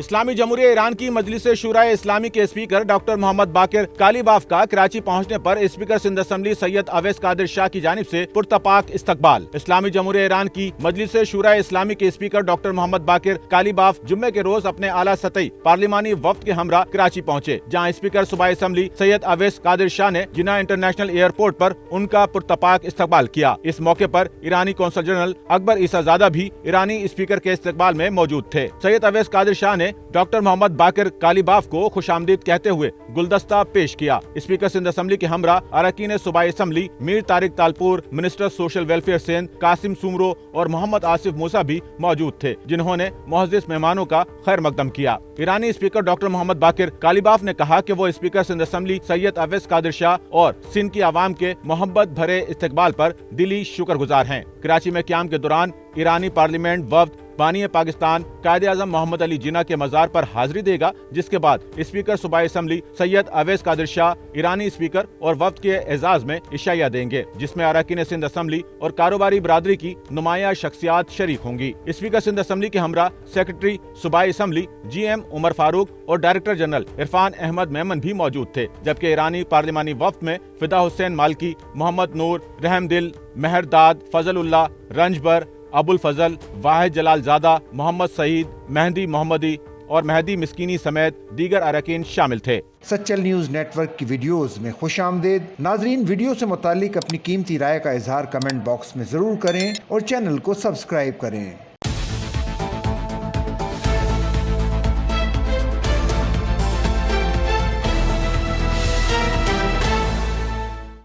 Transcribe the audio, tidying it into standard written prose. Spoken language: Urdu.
اسلامی جمہوریہ ایران کی مجلس شورائے اسلامی کے اسپیکر ڈاکٹر محمد باقر کالیباف کا کراچی پہنچنے پر اسپیکر سندھ اسمبلی سید اویس قادر شاہ کی جانب سے پرتپاک استقبال۔ اسلامی جمہوریہ ایران کی مجلس شورائے اسلامی کے اسپیکر ڈاکٹر محمد باقر کالیباف جمعے کے روز اپنے اعلیٰ سطحی پارلیمانی وفد کے ہمراہ کراچی پہنچے، جہاں اسپیکر صوبائی اسمبلی سید اویس قادر شاہ نے جناح انٹرنیشنل ایئرپورٹ پر ان کا پرتپاک استقبال کیا۔ اس موقع پر ایرانی قونصل جنرل اکبر عیسیٰ زادہ بھی ایرانی اسپیکر کے استقبال میں موجود تھے۔ سید اویس قادر شاہ نے ڈاکٹر محمد باقر کالیباف کو خوش آمدید کہتے ہوئے گلدستہ پیش کیا۔ اسپیکر سندھ اسمبلی کے ہمراہ اراکین صوبائی assembly Mir Tariq Talpur, minister social welfare Sindh Qasim Soomro اور محمد آصف موسیٰ بھی موجود تھے، جنہوں نے معزز مہمانوں کا خیر مقدم کیا۔ ایرانی اسپیکر ڈاکٹر محمد باقر کالیباف نے کہا کہ وہ اسپیکر سندھ اسمبلی سید اویس قادر شاہ اور سندھ کی عوام کے محبت بھرے استقبال پر دلی شکر گزار ہیں۔ کراچی میں قیام کے دوران ایرانی پارلیمنٹ وفد بانی پاکستان قائد اعظم محمد علی جناح کے مزار پر حاضری دے گا، جس کے بعد اسپیکر صوبائی اسمبلی سید اویس قادر شاہ ایرانی اسپیکر اور وفد کے اعزاز میں عشائیہ دیں گے، جس میں اراکین سندھ اسمبلی اور کاروباری برادری کی نمایاں شخصیات شریک ہوں گی۔ اسپیکر سندھ اسمبلی کے ہمراہ سیکرٹری صوبائی اسمبلی جی ایم عمر فاروق اور ڈائریکٹر جنرل عرفان احمد میمن بھی موجود تھے، جبکہ ایرانی پارلیمانی وفد میں فدا حسین مالکی، محمد نور، رحم دل، مہر داد، فضل اللہ، رنجبر، ابو الفضل، واحد جلال زادہ، محمد سعید، مہدی محمدی اور مہدی مسکینی سمیت دیگر اراکین شامل تھے۔ سچل نیوز نیٹ ورک کی ویڈیوز میں خوش آمدید۔ ناظرین، ویڈیو سے متعلق اپنی قیمتی رائے کا اظہار کمنٹ باکس میں ضرور کریں اور چینل کو سبسکرائب کریں۔